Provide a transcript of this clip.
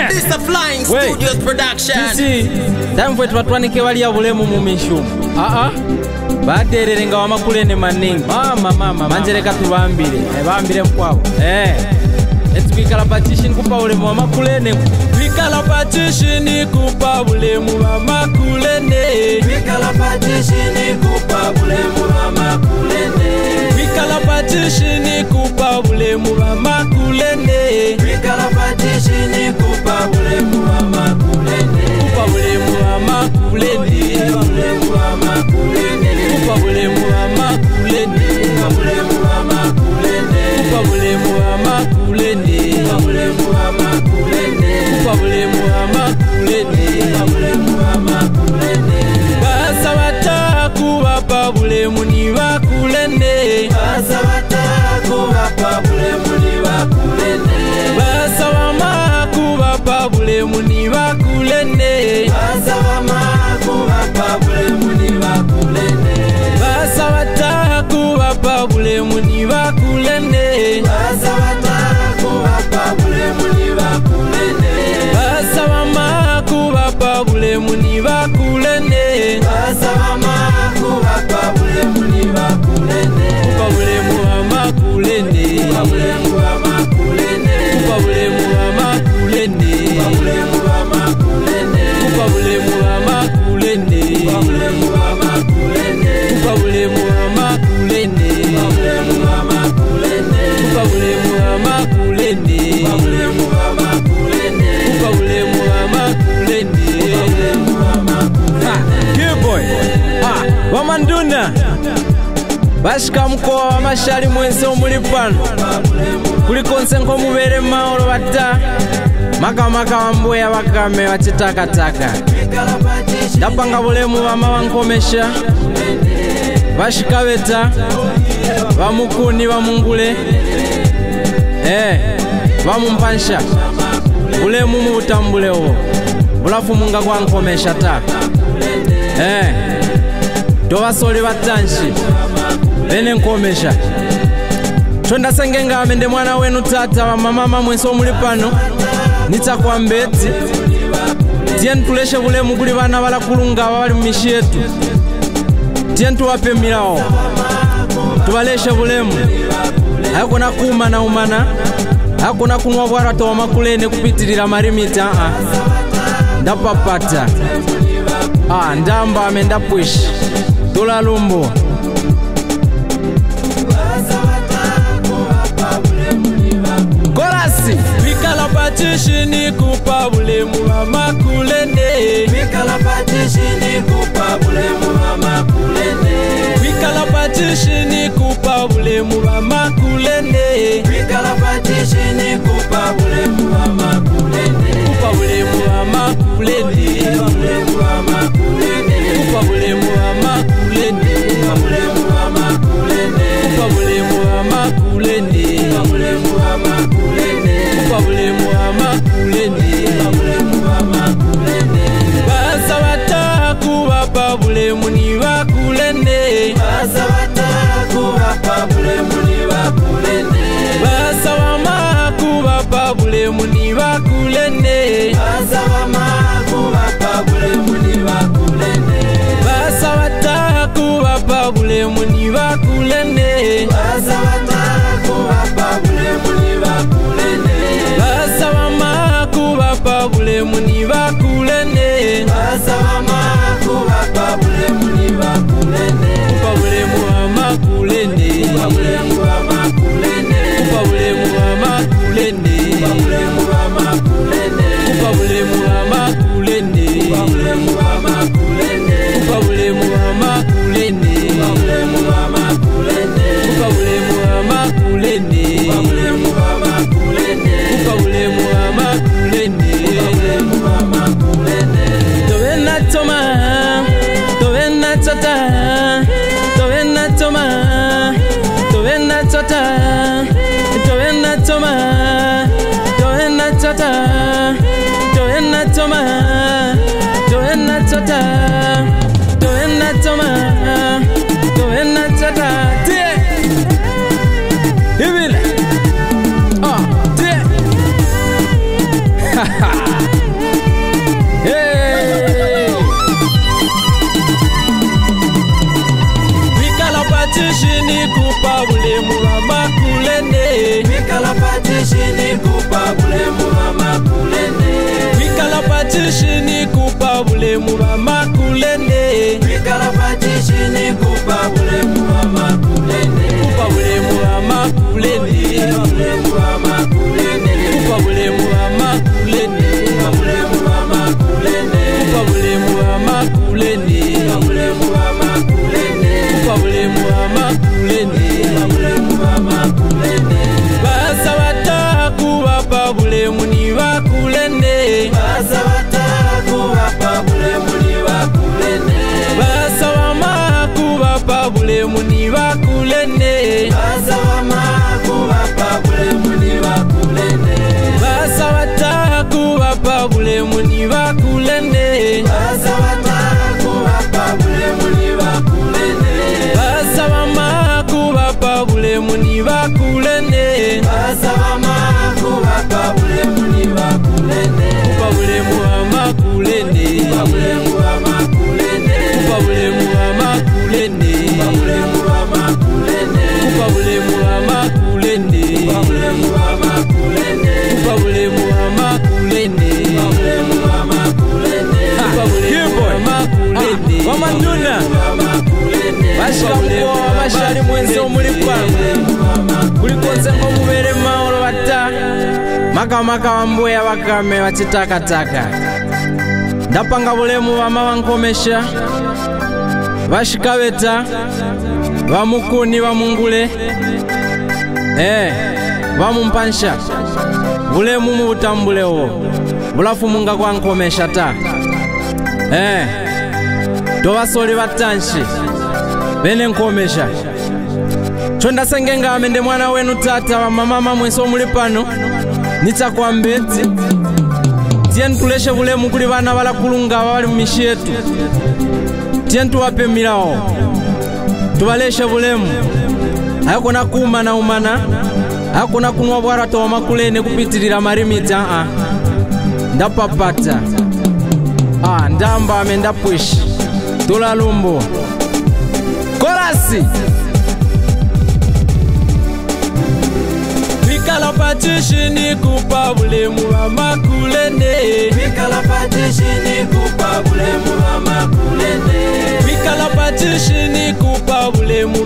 This a Flying Studios production. Sisi time for twatwanike wali ya bulemu mu mishumu. Batererenga wamakulene maningi. Mama manjereka tubambire. Bambire mkwabo. Etwikala petition kupa bulemu wamakulene. Twikala petition kupa bulemu wamakulene. Twikala petition kupa bulemu wamakulene. Twikala petition kupa bulemu wamakulene. Twikala petition kupa bulemu wamakulene. Kupa bulemu wamakulene. Bulemu wamakulene. Kupa bulemu wamakulene. Bulemu wamakulene. Kupa bulemu wamakulene. Bulemu wamakulene. Kupa bulemu wamakulene. Bulemu wamakulene. Basa wataku wapa bulemu ni wakulene. Basa wataku wapa bulemu ni wakulene. Basa wamaku wapa bulemu ni wakulene. Basa wamaku wapa bulemu ni wakulene. Basa wataku wapa bulemu ni wakulene. Basa wataku wapa bulemu ni wakulene. Basa wamaku wapa bulemu ni wakulene. Basa wamaku wapa bulemu ni wakulene. Kupa bulemu wamakulene. Bulemu wamakulene. Kupa bulemu wamakulene. Bulemu wamakulene. Kupa bulemu wamakulene. Bulemu wamakulene. Kupa bulemu wamakulene. Bulemu wamakulene. Kupa bulemu wamakulene. Bulemu wamakulene. Kupa bulemu wamakulene. Bulemu wamakulene. Good boy. Wamanduna bashika mkoa wa mashali mwense omuli pano kuliko nsenko mubere maolo bata maka wambuya bakame bachitakataka dapanga bulemu bama wankomesha bashika beta bamukuni bamungule bamumpansha bulemu mutambule obo bulafu munga kwa nkomesha ta tobasole batanshi bene nkomesha twenda senge ngame nde mwana wenu tata wa mama mwenso omuli pano nitakwambeti tien tuleshe bulemu kuli bana balakulunga bali mumishi yetu tien tuwape milao tubaleshe bulemu hakuna kuma na umana hakuna kunwa bwara to makulene kupitirira marimita ndapapata ndamba amenda push dola lumbo Korasi Twikala petition kupa bulemu wamakulene. Twikala petition kupa bulemu wamakulene. Twikala petition kupa bulemu wamakulene. Twikala petition kupa bulemu wamakulene. Kupa bulemu wamakulene. Bulemu wamakulene. Kupa bulemu wamakulene. Bulemu wamakulene. Kupa bulemu wamakulene. Bulemu wamakulene. Kupa bulemu wamakulene. Bulemu wamakulene. Basa wataku wapa bulemu ni wakulene. Basa wataku wapa bulemu ni wakulene. Basa wamaku wapa bulemu ni wakulene. Basa wamaku wapa bulemu ni wakulene. Basa wataku wapa bulemu ni wakulene. Basa wataku wapa bulemu ni wakulene. Basa wamaku wapa bulemu ni wakulene. Basa wamaku wapa bulemu ni wakulene. Kupa bulemu wamakulene. Bulemu wamakulene. Kupa bulemu wamakulene. Bulemu wamakulene. Kupa bulemu wamakulene. Bulemu wamakulene. Kupa bulemu wamakulene. Bulemu wamakulene. Kupa bulemu wamakulene. Bulemu wamakulene. Kupa bulemu wamakulene. Bulemu wamakulene. Towena toma, towena tota, towena toma, towena tota, towena toma, towena tota, towena toma, towena tota, towena toma, towena tota. Tie, ibile, tie. makamaka wambuya wakame wachitakataka ndapanga bulemu vama wankomesha vashikaveta vamukuni vamungule vamumpansha bulemu mu butambulewo bulafu munga kwankomesha ta tovasoli vatanshi bene nkomesha chonda sengenga amende mwana wenu tata wa mama mweso muli pano nitakwambeti tien tuleshe bulemu kuli bana balakulunga bali mu mishi yetu tien tuwape milao tubaleshe bulemu hayakona kuma na umana hayakona kunwa bwara towa makulene kupitirira marimita ndapapata ndamba amenda push tulalumbo korasi Mikala patishini kupa bulemu wa makulene Mikala patishini kupa bulemu wa makulene Mikala patishini kupa bulemu